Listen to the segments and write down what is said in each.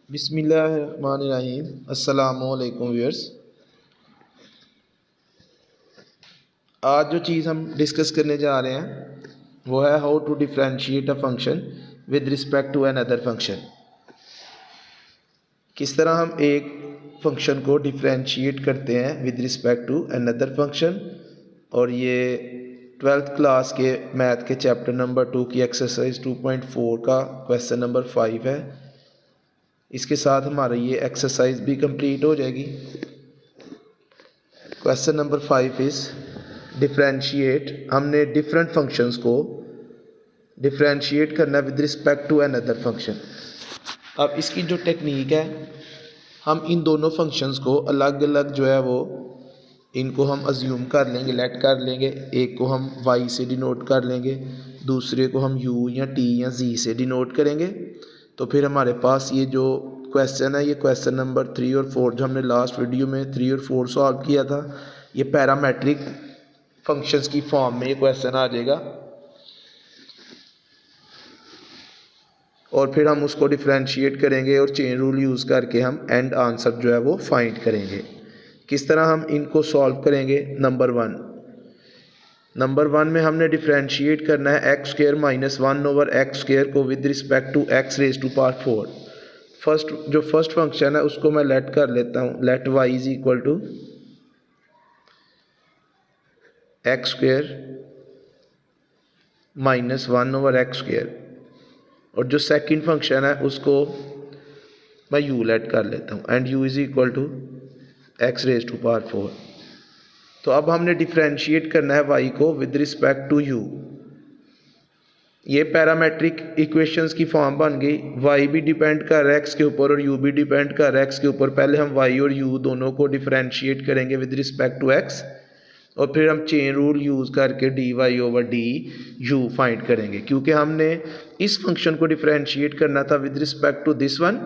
बिस्मिल्लाहिर्रहमानिर्रहीम। अस्सलामुअलैकुम व्यूअर्स। आज जो चीज़ हम डिस्कस करने जा रहे हैं वो है how to differentiate a function with respect to another function. किस तरह हम एक फंक्शन को डिफरेंशिएट करते हैं with respect to another function. और ये 12th क्लास के मैथ के चैप्टर नंबर 2 की एक्सरसाइज 2.4 का क्वेश्चन नंबर 5 है। इसके साथ हमारी ये एक्सरसाइज भी कंप्लीट हो जाएगी। Question number 5 is differentiate. हमने डिफरेंट फंक्शंस को डिफरेंशिएट करना with respect to another function. अब इसकी जो टेक्निक है, हम इन दोनों फंक्शंस को अलग अलग जो है वो इनको हम अज्यूम कर लेंगे, लेट कर लेंगे। एक को हम y से डिनोट कर लेंगे, दूसरे को हम u या t या z से डिनोट करेंगे। तो फिर हमारे पास ये जो क्वेश्चन है, ये क्वेश्चन नंबर 3 और 4 जो हमने लास्ट वीडियो में 3 और 4 सॉल्व किया था, ये पैरामेट्रिक फंक्शंस की फॉर्म में ये क्वेश्चन आ जाएगा। और फिर हम उसको डिफरेंशिएट करेंगे और चेन रूल यूज़ करके हम एंड आंसर जो है वो फाइंड करेंगे। किस तरह हम इनको सॉल्व करेंगे? नंबर वन में हमने डिफरेंशिएट करना है x square minus 1 over x square को with respect to x raise to power 4। जो फर्स्ट फंक्शन है उसको मैं लेट कर लेता हूँ। Let y is equal to x square minus 1 over x square. और जो सेकंड फंक्शन है उसको मैं यू लेट कर लेता हूँ and u is equal to x raise to power 4। तो अब हमने डिफरेंशिएट करना है y को विद रिस्पेक्ट टू u। ये पैरामेट्रिक इक्वेशंस की फॉर्म बन गई। y भी डिपेंड कर रहा है x के ऊपर और u भी डिपेंड कर रहा है x के ऊपर। पहले हम y और u दोनों को डिफरेंशिएट करेंगे विद रिस्पेक्ट टू x, और फिर हम चेन रूल यूज़ करके dy ओवर du फाइंड करेंगे। क्योंकि हमने इस फंक्शन को डिफरेंशिएट करना था with respect to this one,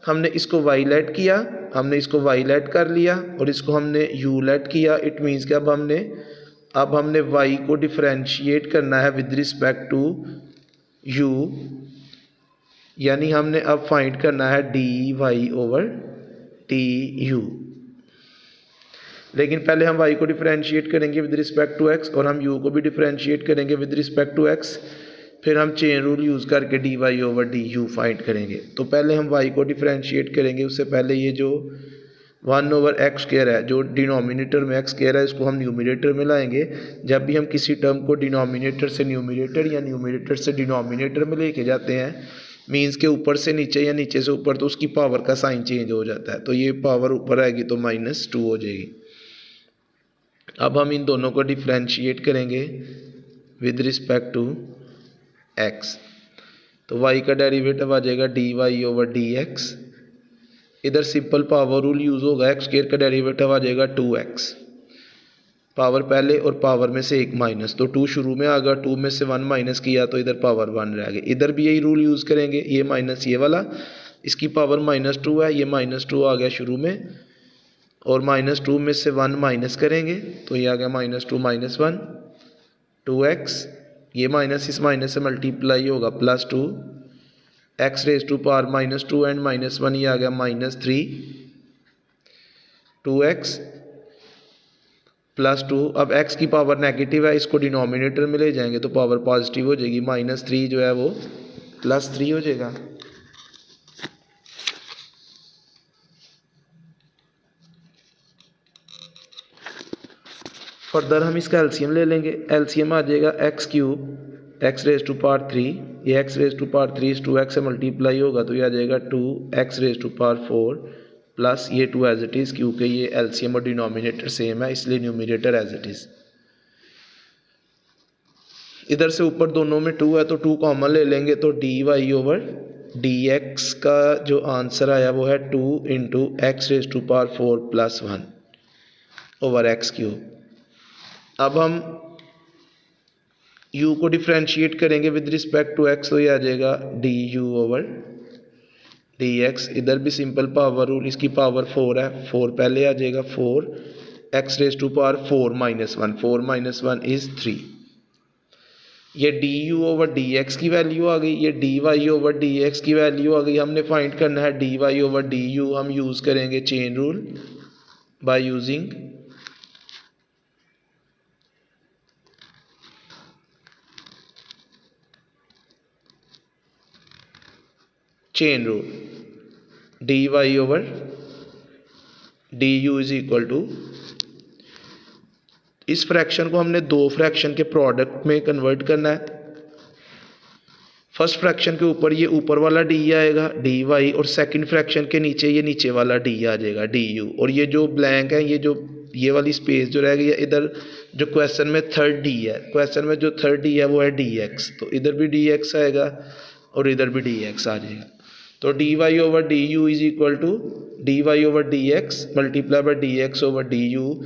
हमने इसको y लेट किया, हमने इसको y लेट कर लिया और इसको हमने u लेट किया। इट मीन्स कि अब हमने y को डिफरेंशिएट करना है विद रिस्पेक्ट टू u, यानी हमने अब फाइंड करना है dy ओवर du। लेकिन पहले हम y को डिफरेंशिएट करेंगे विद रिस्पेक्ट टू x और हम u को भी डिफरेंशिएट करेंगे विद रिस्पेक्ट टू x। फिर हम चेन रूल यूज़ करके dy ओवर du फाइंड करेंगे। तो पहले हम y को डिफरेंशिएट करेंगे, उससे पहले ये जो 1 ओवर एक्स स्क्वायर है, जो डिनोमिनेटर में एक्स स्क्वायर है, इसको हम न्यूमरेटर में लाएंगे। जब भी हम किसी टर्म को डिनोमिनेटर से न्यूमरेटर या न्यूमरेटर से डिनोमिनेटर में लेके जाते हैं, मीन्स के ऊपर से नीचे या नीचे से ऊपर, तो उसकी पावर का साइन चेंज हो जाता है। तो ये पावर ऊपर आएगी तो -2 हो जाएगी। अब हम इन दोनों को डिफरेंशिएट करेंगे विद रिस्पेक्ट टू x। तो y का डेरिवेटिव आ जाएगा dy ओवर dx। इधर सिंपल पावर रूल यूज़ होगा, एक्स स्क्वायर का डेरिवेटिव आ जाएगा 2x। पावर पहले और पावर में से एक माइनस, तो 2 शुरू में आ गया, 2 में से 1 माइनस किया तो इधर पावर 1 रह गई। इधर भी यही रूल यूज़ करेंगे, ये माइनस ये वाला, इसकी पावर -2 है, ये -2 आ गया शुरू में, और -2 में से 1 माइनस करेंगे तो ये आ गया -2 -1 2x। ये माइनस इस माइनस से मल्टीप्लाई होगा +2 x raise to power -2 and -1, ये आ गया -3 2x +2। अब x की पावर नेगेटिव है, इसको डिनोमिनेटर में ले जाएंगे तो पावर पॉजिटिव हो जाएगी, -3 जो है वो +3 हो जाएगा। फर्दर हम इसका एलसीएम ले लेंगे। एलसीएम आ जाएगा x³ x raise to power 3, ये x रेज टू पावर 3 इस 2x से मल्टीप्लाई होगा तो ये आ जाएगा 2x raise to power 4 plus ये 2 एज इट इज़, क्योंकि ये एलसीएम और डिनोमिनेटर सेम है इसलिए न्यूमरेटर एज इट इज़। इधर से ऊपर दोनों में 2 है तो 2 कॉमन ले लेंगे तो dy ओवर dx का जो आंसर आया वो है 2 into x raise to power 4 plus 1 over x³। अब हम u को डिफरेंशिएट करेंगे विद रिस्पेक्ट टू x, तो ये आ जाएगा du ओवर dx। इधर भी सिंपल पावर रूल, इसकी पावर 4 है, 4 पहले आ जाएगा, 4 x raise to power 4 -1, 4 -1 is 3। ये d u over d x की वैल्यू आ गई, ये d y over d x की वैल्यू आ गई। हमने फाइंड करना है d y over d u. हम यूज़ करेंगे chain rule by using chain rule. D y over d u is equal to, इस फ्रैक्शन को हमने दो फ्रैक्शन के प्रोडक्ट में कन्वर्ट करना है। फर्स्ट फ्रैक्शन के ऊपर ये ऊपर वाला डी आएगा डी वाई, और सेकंड फ्रैक्शन के नीचे ये नीचे वाला डी आ जाएगा डी यू। और ये जो ब्लैंक है, ये वाली स्पेस जो रह गई है, इधर जो क्वेश्चन में थर्ड डी है, क्वेश्चन में जो थर्ड डी है वो है डी एक्स, तो इधर भी डी एक्स आएगा और इधर भी डी एक्स आ जाएगा। तो d y over d u is equal to d y over d x multiply by d x over d u.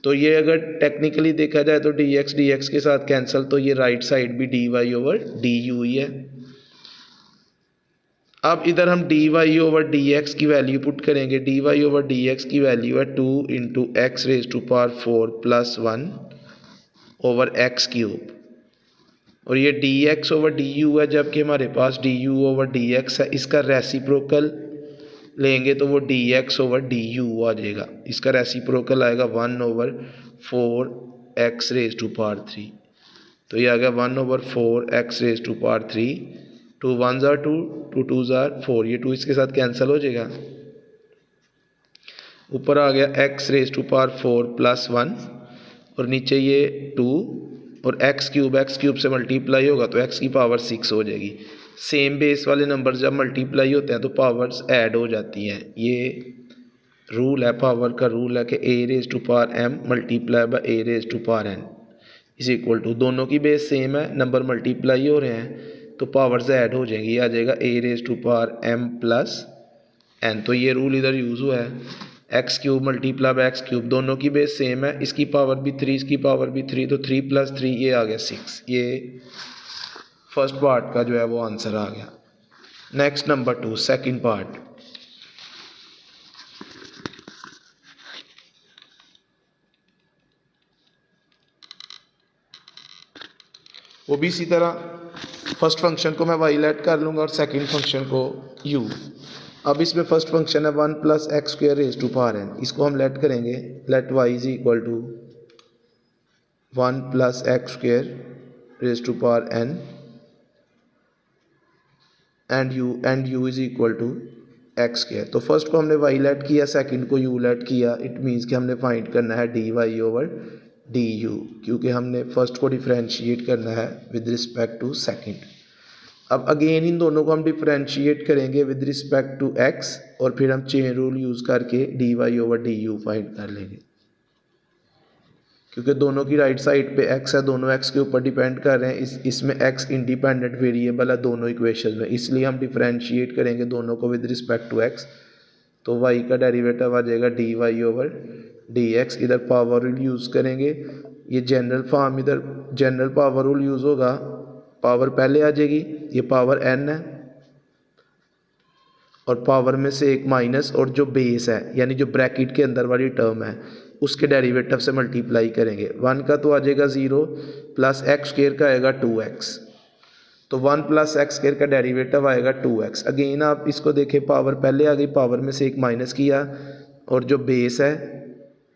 तो ये अगर टेक्निकली देखा जाए तो डी एक्स के साथ कैंसिल, तो ये राइट साइड भी d y over d u ही है। अब इधर हम d y over d x की वैल्यू पुट करेंगे। D y over d x की वैल्यू है 2 into x raise to power 4 plus 1 over x cube, और ये d x over d u है, जबकि हमारे पास d u over d x है। इसका रेसिप्रोकल लेंगे तो वो d x over d u आ जाएगा। इसका रेसिप्रोकल आएगा 1 over 4 x raise to power 3। तो ये आ गया 1 over 4 x raise to power 3। 2 1 ज़ार 2, 2 2 ज़ार 4, ये 2 इसके साथ कैंसिल हो जाएगा। ऊपर आ गया x raise to power 4 plus 1, और नीचे ये 2 और एक्स क्यूब से मल्टीप्लाई होगा तो एक्स की पावर 6 हो जाएगी। सेम बेस वाले नंबर जब मल्टीप्लाई होते हैं तो पावर्स ऐड हो जाती हैं। ये रूल है, पावर का रूल है कि a raise to power m multiply by a raise to power n is equal to, दोनों की बेस सेम है, नंबर मल्टीप्लाई हो रहे हैं तो पावर्स ऐड हो जाएंगी। आ जाएगा a raise to power m plus n. तो ये रूल इधर यूज़ हुआ है, x cube multiply by x cube, दोनों की बेस सेम है, इसकी पावर भी 3 इसकी पावर भी 3, तो 3 प्लस 3 ये आ गया 6। ये फर्स्ट पार्ट का जो है वो आंसर आ गया। Next number 2 second part. वो भी इसी तरह, फर्स्ट फंक्शन को मैं वाई लेट कर लूँगा और सेकंड फंक्शन को यू। अब इसमें फर्स्ट फंक्शन है 1 plus x square raise to power n, इसको हम लेट करेंगे। Let y is equal to 1 plus x square raise to power n and u is equal to x square. तो first को हमने y let किया, second को u let किया। It means कि हमने फाइंड करना है d y over d u, क्योंकि हमने फर्स्ट को डिफरेंशिएट करना है विद रिस्पेक्ट टू सेकंड। अब अगेन इन दोनों को हम डिफरेंशिएट करेंगे विद रिस्पेक्ट टू एक्स, और फिर हम चेन रूल यूज़ करके d y over d u find कर लेंगे। क्योंकि दोनों की राइट साइड पे x है, दोनों x के ऊपर डिपेंड कर रहे हैं। इसमें x इंडिपेंडेंट वेरिएबल है दोनों इक्वेशन में, इसलिए हम डिफरेंशिएट करेंगे दोनों को विद रिस्पेक्ट टू x। तो y का डेरिवेटिव आ जाएगा d y over d x. इधर पावर रूल यूज़ करेंगे, ये जनरल फॉर्म, इधर जनरल पावर रूल यूज़ होगा, पावर पहले आ जाएगी, ये पावर n है और पावर में से एक माइनस, और जो बेस है यानी जो ब्रैकेट के अंदर वाली टर्म है उसके डेरिवेटिव से मल्टीप्लाई करेंगे। 1 का तो आ जाएगा 0, प्लस एक्स स्क्वायर का आएगा 2x, तो 1 प्लस एक्स स्क्वायर का डेरिवेटिव आएगा 2x। अगेन आप इसको देखें, पावर पहले आ गई, पावर में से एक माइनस किया, और जो बेस है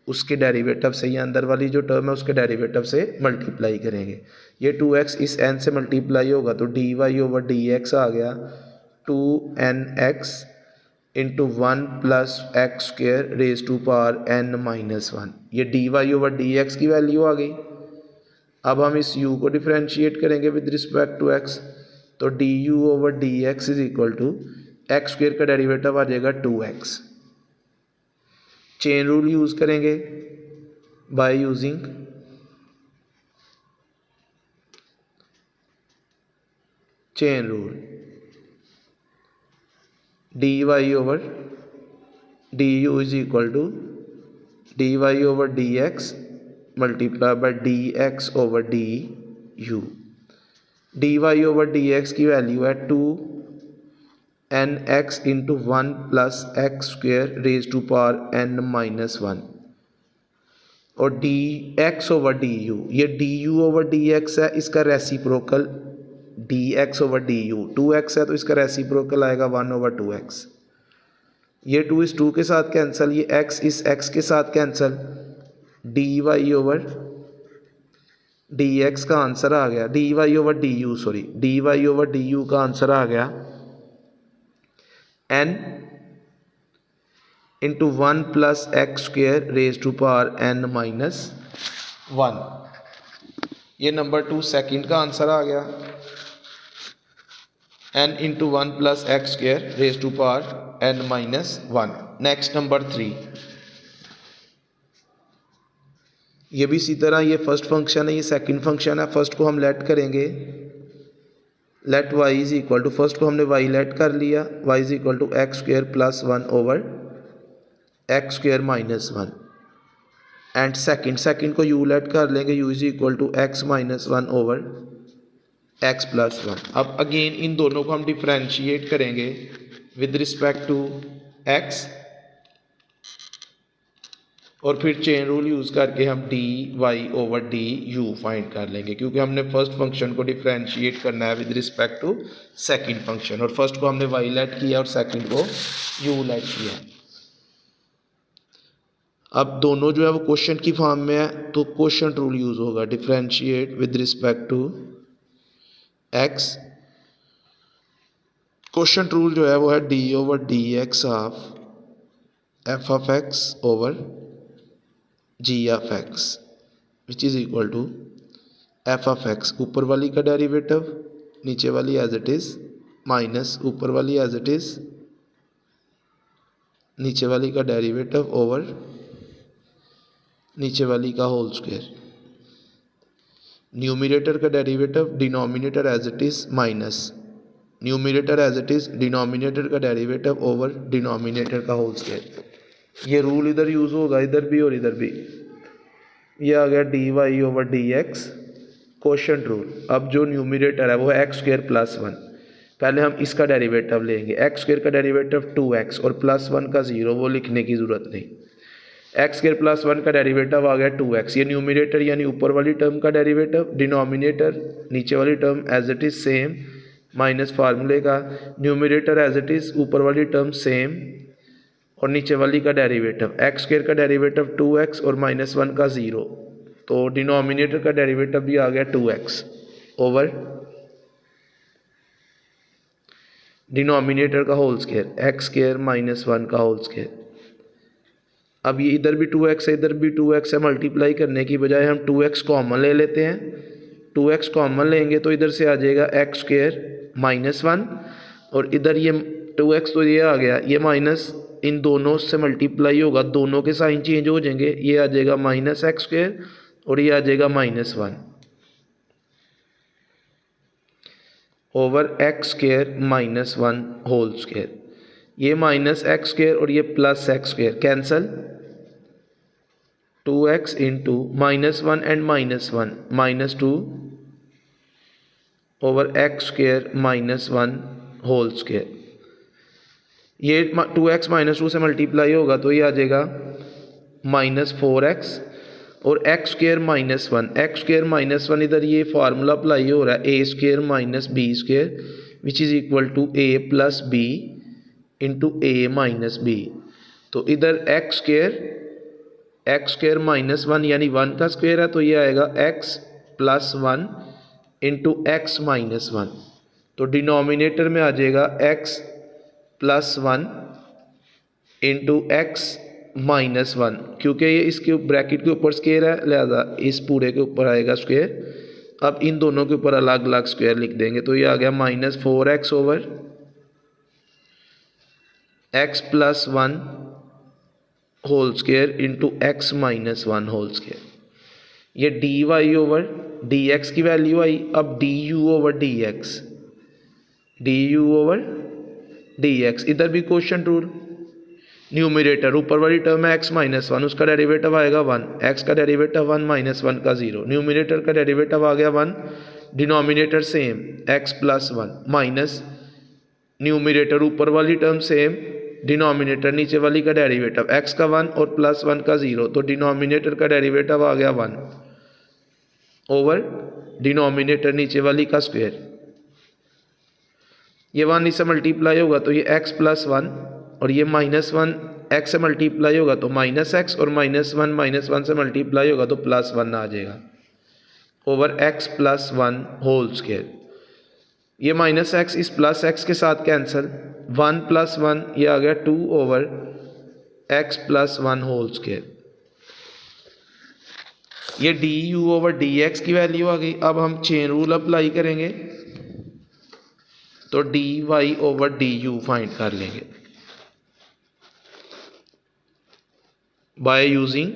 उसके डेरिवेटिव से, या अंदर वाली जो टर्म है उसके डेरिवेटिव से मल्टीप्लाई करेंगे। ये 2x इस n से मल्टीप्लाई होगा तो d y over d x आ गया 2nx into 1 plus x square raise to power n minus 1। ये d y over d x की वैल्यू आ गई। अब हम इस u को डिफरेंशिएट करेंगे विद रिस्पेक्ट टू x, तो d u over d x is equal to x square का डेरिवेटिव आ जाएगा 2x। चेन रूल यूज़ करेंगे by using chain rule. D y over d u is equal to d y over d x multiply by d x over d u. D y over d x की value है 2nx into 1 plus x square raise to power n minus 1, और d x over d u, ये d u over d x है, इसका reciprocal d x over d u, 2x है तो इसका reciprocal आएगा 1 ओवर 2x। ये 2 इस 2 के साथ कैंसिल, ये x इस x के साथ cancel, d y over d x का आंसर आ गया, d y over d u, sorry d y over d u का आंसर आ गया n into 1 plus x square raise to power n minus 1। ये नंबर 2 सेकंड का answer आ गया, n into 1 plus x square raise to power n minus 1। Next number 3, ये भी इसी तरह, ये फर्स्ट फंक्शन है, ये सेकंड फंक्शन है। फर्स्ट को हम लेट करेंगे, let y is equal to, first को हमने y लेट कर लिया, y is equal to x square plus 1 over x square minus 1। And second को u लेट कर लेंगे, u is equal to x minus 1 over x plus 1। अब again in दोनों को हम डिफ्रेंशिएट करेंगे विद रिस्पेक्ट टू x, और फिर चेन रूल यूज़ करके हम d y over d u find कर लेंगे, क्योंकि हमने फर्स्ट फंक्शन को डिफ्रेंशिएट करना है with respect to second function, और फर्स्ट को हमने वाई लेट किया और सेकंड को यू लेट किया। अब दोनों जो है वो क्वेश्चन की फॉर्म में है, तो क्वेश्चन रूल यूज़ होगा, differentiate with respect to x. Question rule जो है वो है d over d x of f of x over g of x which is equal to f of x, ऊपर वाली का डेरिवेटिव, नीचे वाली एज इट इज़, माइनस ऊपर वाली एज इट इज़, नीचे वाली का डेरिवेटिव ओवर नीचे वाली का होल स्क्वायर। न्यूमिनेटर का derivative, denominator as it is, minus numerator as it is, denominator का डेरिवेटिव ओवर डिनोमिनेटर का होल स्क्वायर। ये रूल इधर यूज़ होगा, इधर भी और इधर भी। ये आ गया d y over d x quotient rule. अब जो न्यूमिनेटर है वो है एक्स स्क्वेयर प्लस 1। पहले हम इसका डेरिवेटिव लेंगे, एक्स स्क्वेयर का डेरिवेटिव 2x और प्लस 1 का 0, वो लिखने की ज़रूरत नहीं। एक्स स्क्वेयर प्लस 1 का डेरिवेटिव आ गया 2x, ये न्यूमिनेटर यानी ऊपर वाली टर्म का डेरिवेटिव, डिनोमिनेटर नीचे वाली term as it is same, minus फार्मूले का, न्यूमिनेटर एज इट इज़, ऊपर वाली टर्म सेम, और नीचे वाली का डेरिवेटिव, एक्स स्क्वेयर का डेरिवेटिव 2x और माइनस 1 का 0, तो डिनोमिनेटर का डेरिवेटिव भी आ गया 2x ओवर डिनोमिनेटर का whole square, x square minus 1 का होल स्क्वायर। अब ये इधर भी 2x है, इधर भी 2x है, मल्टीप्लाई करने की बजाय हम 2x कॉमन ले लेते हैं। 2x कॉमन लेंगे तो इधर से आ जाएगा एक्स स्क्वेयर माइनस 1, और इधर ये 2x तो ये आ गया, ये माइनस इन दोनों से मल्टीप्लाई होगा, दोनों के साइन चेंज हो जाएंगे, ये आ जाएगा माइनस एक्स स्क्वेयर और ये आ जाएगा minus 1 over x square minus 1 whole square. ये माइनस एक्स स्क्वेयर और ये plus x square cancel, 2x into minus 1 and minus 1 minus 2 over x square minus 1 whole square. ये 2x माइनस 2 से multiply होगा तो ये आ जाएगा माइनस 4x और x square minus 1, x square minus 1, इधर ये फार्मूला अप्लाई हो रहा है, a square minus b square which is equal to a plus b into a minus b. तो इधर एक्स स्क्वेयर माइनस 1 यानी 1 का स्क्वेयर है, तो ये आएगा x plus 1 into x minus 1, तो डिनोमिनेटर में आ जाएगा x plus 1 into x minus 1, क्योंकि ये इसके ब्रैकेट के ऊपर स्क्वेयर है, लिहाजा इस पूरे के ऊपर आएगा स्क्वेयर। अब इन दोनों के ऊपर अलग अलग स्क्वेयर लिख देंगे, तो ये आ गया minus 4x over x plus 1 whole square into x minus 1 whole square. ये d y over d x की वैल्यू आई। अब d u over d x, d u over d x, इधर भी क्वोशंट रूल, न्यूमिनेटर ऊपर वाली term है x minus 1, उसका डेरिवेटिव आएगा 1, x का डेरिवेटिव 1 माइनस 1 का 0, न्यूमिनेटर का डेरिवेटिव आ गया 1, denominator same x plus 1 minus numerator ऊपर वाली टर्म सेम डिनोमिनेटर नीचे वाली का डेरिवेटिव एक्स का 1 और प्लस 1 का 0, तो डिनोमिनेटर का डेरिवेटिव आ गया 1 ओवर डिनोमिनेटर नीचे वाली का स्क्वायर। ये 1 इससे मल्टीप्लाई होगा तो ये x प्लस 1 और ये माइनस 1 x से मल्टीप्लाई होगा तो माइनस एक्स और माइनस 1 से मल्टीप्लाई होगा तो प्लस 1 आ जाएगा over x plus 1 whole square. ये माइनस एक्स इस प्लस एक्स के साथ कैंसिल, 1 प्लस 1 ये आ गया 2 over x plus 1 whole square. ये d u over d x की वैल्यू आ गई। अब हम चेन रूल अप्लाई करेंगे तो d y over d u find कर लेंगे by using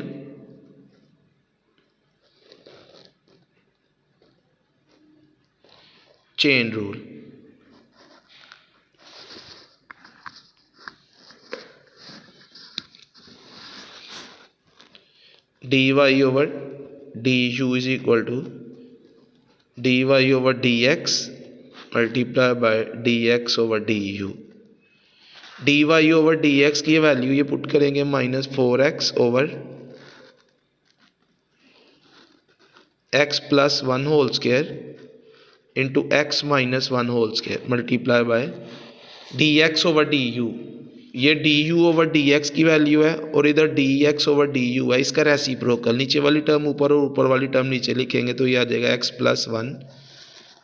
chain rule. D y over d u is equal to d y over d x multiply by d x over d u. D y over d x की value ये put करेंगे -4x over x plus 1 whole square into x minus 1 whole square multiply by d x over d u. ये d u over d x की value है और इधर d x over d u है, इसका reciprocal नीचे वाली टर्म ऊपर और ऊपर वाली टर्म नीचे लिखेंगे तो ये आ जाएगा x plus 1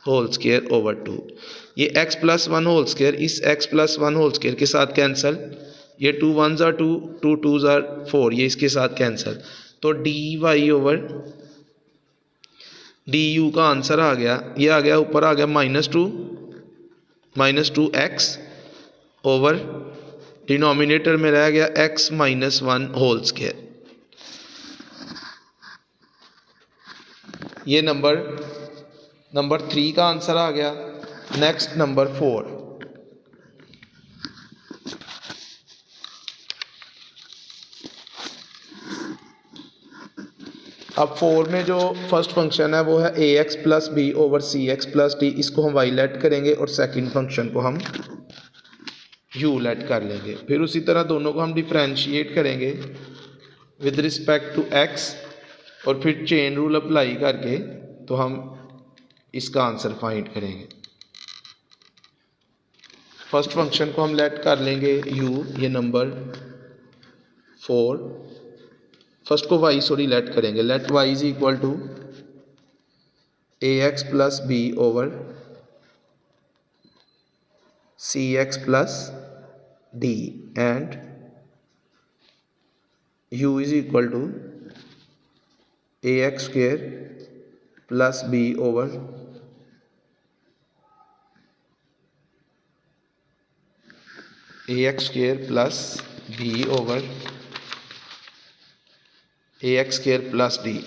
whole square over 2। ये x प्लस 1 होल स्क्वायर इस x प्लस 1 होल स्क्वायर के साथ कैंसिल, ये 2 1s are 2 2 2s are 4, ये इसके साथ कैंसिल, तो d y over d u का आंसर आ गया, ये आ गया ऊपर आ गया -2 x ओवर डिनोमिनेटर में रह गया x माइनस 1 होल स्क्वायर। ये नंबर 3 का आंसर आ गया। Next number 4। अब 4 में जो फर्स्ट फंक्शन है वो है ax plus b over c x plus D, इसको हम y लेट करेंगे और सेकंड फंक्शन को हम u लेट कर लेंगे। फिर उसी तरह दोनों को हम डिफरेंशिएट करेंगे विद रिस्पेक्ट टू x और फिर चेन रूल अप्लाई करके तो हम इसका आंसर फाइंड करेंगे। फर्स्ट फंक्शन को हम लेट कर लेंगे u, ये नंबर 4, फर्स्ट को y लेट करेंगे, let y is equal to ax plus b over c x plus d and u is equal to ax square plus b over ax square plus b over ax square plus d.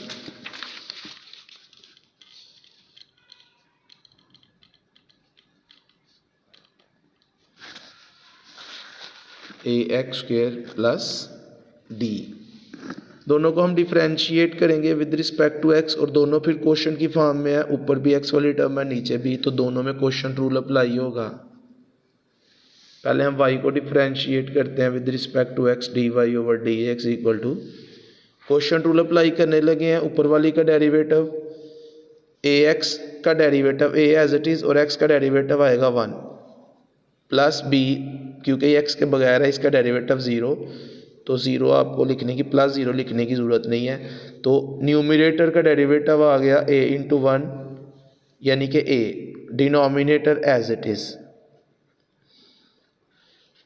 ax square plus d दोनों को हम differentiate करेंगे with respect to x और दोनों फिर question की form में है, ऊपर भी x वाली टर्म है नीचे भी, तो दोनों में क्वेश्चन रूल अप्लाई होगा। पहले हम y को डिफरेंशिएट करते हैं with respect to x, d y over d x equal to question rule apply करने लगे हैं। ऊपर वाली का डेरिवेटिव ax का derivative a as it is और x का डेरिवेटिव आएगा 1 प्लस b, क्योंकि x के बगैर है इसका डेरिवेटिव 0, तो 0 आपको लिखने की प्लस 0 लिखने की ज़रूरत नहीं है। तो न्यूमरेटर का डेरिवेटिव आ गया a इंटू 1 यानी कि a, denominator as it is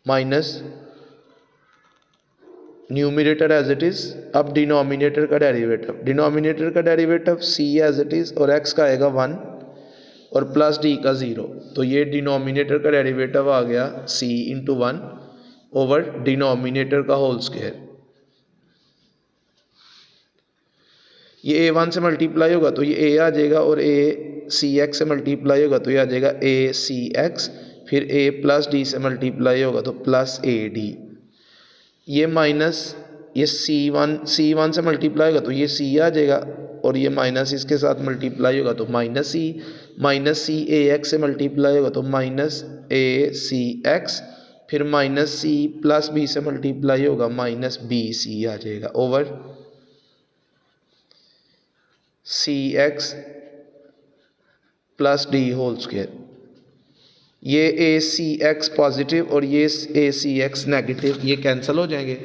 minus numerator as it is. अब डिनोमिनेटर का derivative c as it is और x का आएगा 1 और प्लस d का 0, तो ये डिनोमिनेटर का डेरिवेटिव आ गया c इंटू 1 ओवर डिनोमिनेटर का होल स्क्वायर। ये a1 से मल्टीप्लाई होगा तो ये a आ जाएगा और a cx से मल्टीप्लाई होगा तो ये आ जाएगा a cx, फिर a प्लस d से मल्टीप्लाई होगा तो प्लस ad। ये माइनस ये c1 से मल्टीप्लाई होगा तो ये c आ जाएगा और ये माइनस इसके साथ मल्टीप्लाई होगा तो माइनस c ax से मल्टीप्लाई होगा तो माइनस a cx फिर माइनस सी प्लस बी से मल्टीप्लाई होगा, माइनस बी सी आ जाएगा, over c x plus d whole square. ये ए सी एक्स पॉजिटिव और ये ए सी एक्स नेगेटिव, ये कैंसिल हो जाएंगे।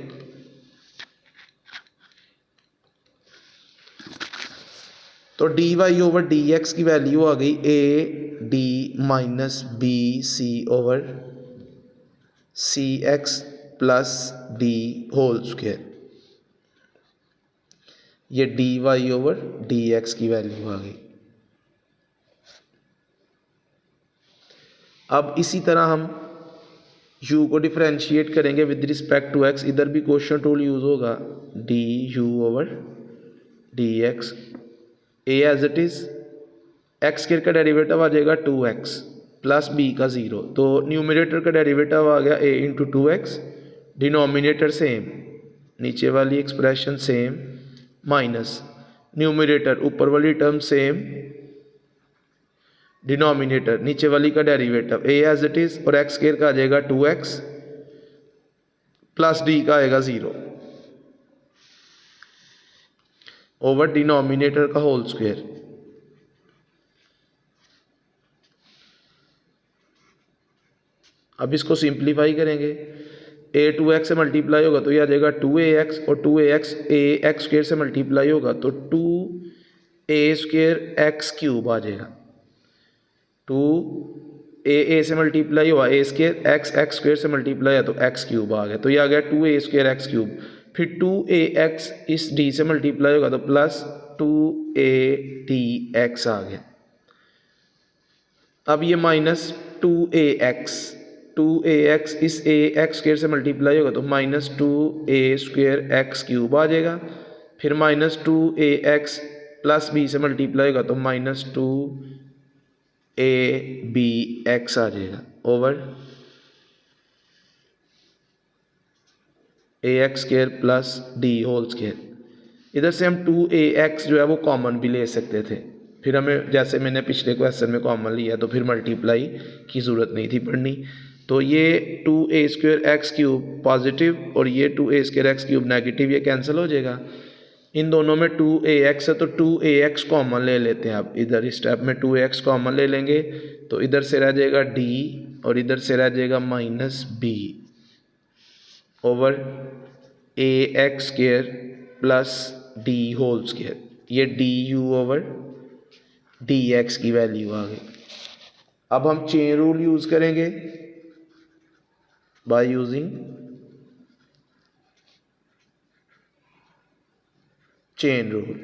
तो d y over d x की वैल्यू आ गई a d minus b c over c x plus d whole square. ये d y over d x की वैल्यू आ गई। अब इसी तरह हम u को डिफरेंशिएट करेंगे विद रिस्पेक्ट टू x। इधर भी क्वेश्चन टूल यूज होगा, d u over d x, a as it is, x square का डेरिवेटिव आ जाएगा 2x प्लस बी का 0। तो न्यूमरेटर का डेरिवेटिव आ गया a into 2x, denominator same, नीचे वाली एक्सप्रेशन सेम, माइनस न्यूमरेटर ऊपर वाली टर्म सेम, डिनोमिनेटर नीचे वाली का derivative a as it is, और एक्स स्क्वायर का आ जाएगा 2x प्लस डी का आएगा 0 ओवर डिनोमिनेटर का होल स्क्वायर। अब इसको सिंप्लीफाई करेंगे, a 2x से मल्टीप्लाई होगा तो ये आ जाएगा 2ax, और 2ax a x स्क्वायर से मल्टीप्लाई होगा तो 2a स्क्वायर x क्यूब आ जाएगा। 2a से मल्टीप्लाई हुआ a स्क्वायर, x स्क्वायर से मल्टीप्लाई है तो x क्यूब आ गया, तो ये आ गया 2a स्क्वायर x क्यूब। फिर 2ax इस d से मल्टीप्लाई होगा तो प्लस 2a dx आ गया। अब ये माइनस 2ax इस a x स्क्वायर से मल्टीप्लाई होगा तो minus 2a square x cube आ जाएगा। फिर माइनस 2ax प्लस b से मल्टीप्लाई होगा तो माइनस 2abx आ जाएगा, over ax square plus d whole square. इधर से हम 2ax जो है वो कॉमन भी ले सकते थे, फिर हमें जैसे मैंने पिछले क्वेश्चन में कॉमन लिया तो फिर मल्टीप्लाई की ज़रूरत नहीं थी पढ़नी। तो ये 2a square x cube positive और ये 2a square x cube negative, ये कैंसिल हो जाएगा। इन दोनों में 2ax है तो 2ax कॉमन ले लेते हैं। आप इधर इस स्टेप में 2ax कॉमन ले लेंगे तो इधर से रह जाएगा d और इधर से रह जाएगा minus b over ax square plus d whole square. ये du ओवर dx की वैल्यू आ गई। अब हम चेन रूल यूज करेंगे बाय यूजिंग चेन रूल।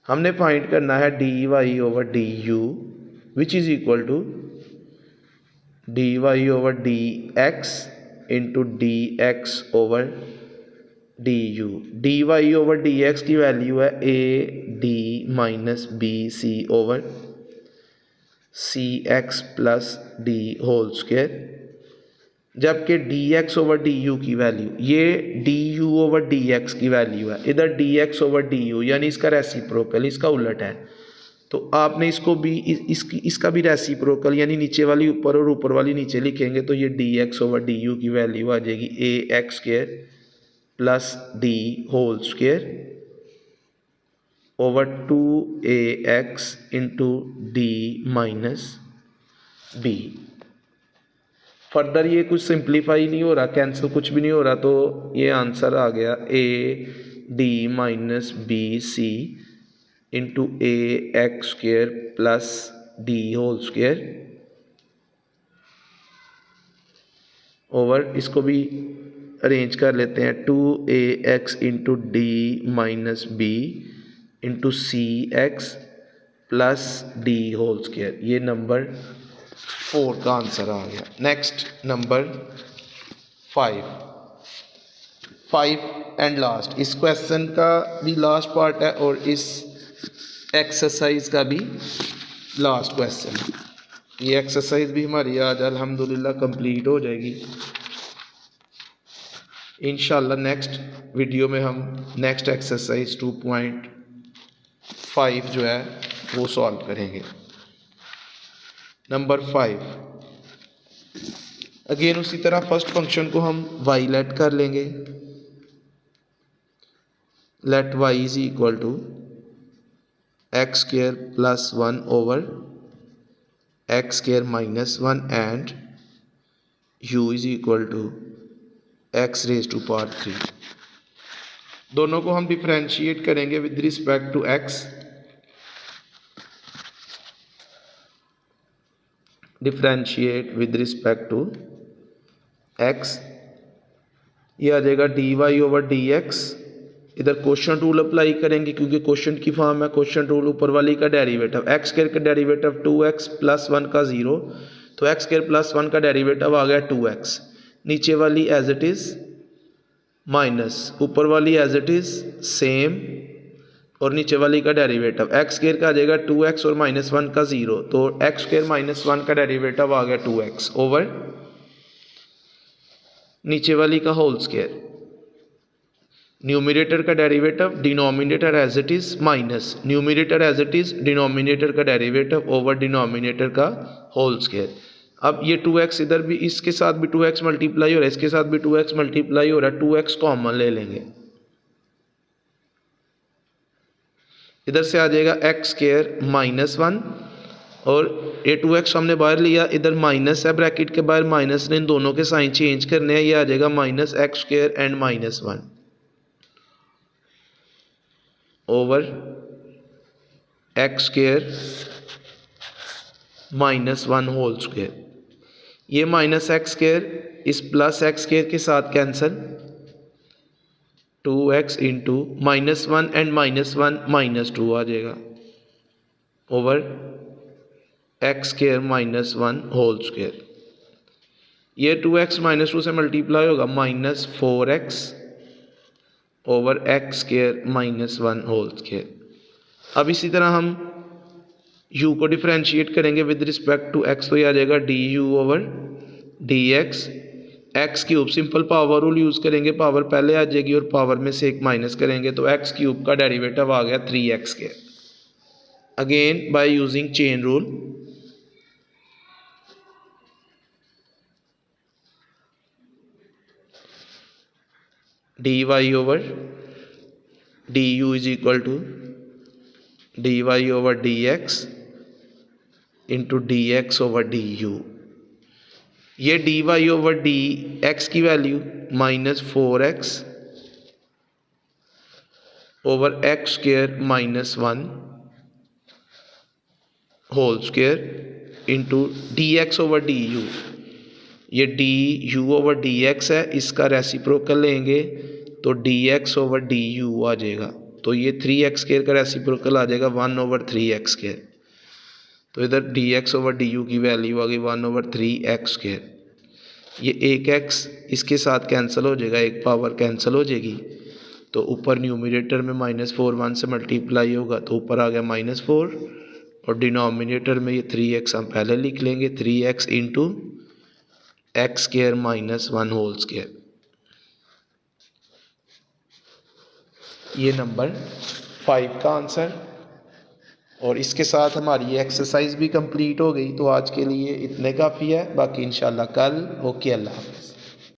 हमने फाइंड करना है d y over d u which is equal to d y over d x into d x over d u. D y over d x की value है a d minus b c over c x plus d whole square, जबकि d x over d u की value, ये d u over d x की value है, इधर d x over d u यानी इसका रेसिप्रोकल, इसका उलट है। तो आपने इसको भी इसका भी रेसिप्रोकल यानी नीचे वाली ऊपर और ऊपर वाली नीचे लिखेंगे तो ये d x over d u की वैल्यू आ जाएगी a x square plus d whole square over 2ax into d minus b. Further ये कुछ सिंप्लीफाई नहीं हो रहा, कैंसिल कुछ भी नहीं हो रहा, तो ये आंसर आ गया a d minus b c into a x square plus d whole square over, इसको भी अरेंज कर लेते हैं, 2ax into d minus b into c x plus d whole square. ये नंबर 4 का आंसर आ गया। नेक्स्ट नंबर 5 एंड लास्ट, इस क्वेश्चन का भी लास्ट पार्ट है और इस एक्सरसाइज का भी लास्ट क्वेश्चन है। ये एक्सरसाइज भी हमारी आज अल्हम्दुलिल्लाह कंप्लीट हो जाएगी। इंशाल्लाह नेक्स्ट वीडियो में हम नेक्स्ट एक्सरसाइज 2.5 जो है वो सॉल्व करेंगे। नंबर 5, अगेन उसी तरह फर्स्ट फंक्शन को हम y लेट कर लेंगे, let y is equal to x square plus 1 over x square minus 1 and u is equal to x raise to power 3। दोनों को हम डिफरेंशिएट करेंगे with respect to x, differentiate with respect to x, ये आ जाएगा dy over dx। इधर question rule apply करेंगे क्योंकि क्वेश्चन की फॉर्म है, क्वेश्चन रूल ऊपर वाली का डेरिवेटिव एक्स स्क्वायर का डेरिवेटिव 2x प्लस 1 का 0, तो एक्स स्क्वायर प्लस 1 का डेरिवेटिव आ गया 2x, नीचे वाली एज इट इज माइनस ऊपर वाली एज इट इज सेम और नीचे वाली का डेरिवेटिव एक्स स्क्वायर का आ जाएगा 2x और माइनस 1 का 0, तो एक्स स्क्वायर माइनस 1 का डेरिवेटिव आ गया 2x ओवर नीचे वाली का होल स्क्वायर, न्यूमरेटर का derivative denominator as it is minus numerator as it is denominator का डेरिवेटिव ओवर डिनोमिनेटर का होल स्क्वायर। अब ये 2x इधर भी इसके साथ भी 2x मल्टीप्लाई हो रहा है, इसके साथ भी 2x मल्टीप्लाई हो रहा है, 2x कॉमन ले लेंगे, इधर से आ जाएगा एक्स स्क्वायर माइनस 1 और ये 2x हमने बाहर लिया, इधर माइनस है ब्रैकेट के बाहर माइनस ने, इन दोनों के साइन चेंज करने हैं, ये आ जाएगा minus x square and minus 1 over x square minus 1 whole square. ये माइनस एक्स स्क्वायर इस प्लस एक्स स्क्वायर के साथ cancel, 2x into minus 1 and minus 1 minus 2 आ जाएगा over x square minus 1 whole square. ये 2x माइनस 2 से multiply होगा minus 4x over x square minus 1 whole square. अब इसी तरह हम u को डिफरेंशिएट करेंगे विद रिस्पेक्ट टू x, तो ये आ जाएगा du over dx, x cube simple power rule use करेंगे, पावर पहले आ जाएगी और पावर में से एक माइनस करेंगे, तो एक्स क्यूब का डेरिवेटिव आ गया 3x के। Again by using chain rule, dy over du is equal to dy over dx into dx over du। ये dy ओवर dx की value minus 4x over x square minus 1 whole square into dx over du। ये du over dx है, इसका reciprocal लेंगे तो dx over du आ जाएगा, तो ये 3x स्क्वायर का रेसिप्रोकल आ जाएगा 1 ओवर 3x स्क्वायर, तो इधर dx ओवर du की वैल्यू आ गई 1 ओवर 3x स्क्वायर। ये एक x इसके साथ कैंसिल हो जाएगा, एक पावर कैंसिल हो जाएगी, तो ऊपर न्यूमरेटर में -4 1 से मल्टीप्लाई होगा तो ऊपर आ गया -4 और डिनोमिनेटर में ये 3x हम पहले लिख लेंगे, 3x into x square minus 1 whole square. ये नंबर 5 का आंसर, और इसके साथ हमारी ये एक्सरसाइज भी कंप्लीट हो गई। तो आज के लिए इतने काफ़ी है, बाकी इंशाल्लाह कल। ओके, अल्लाह हाफ़िज़।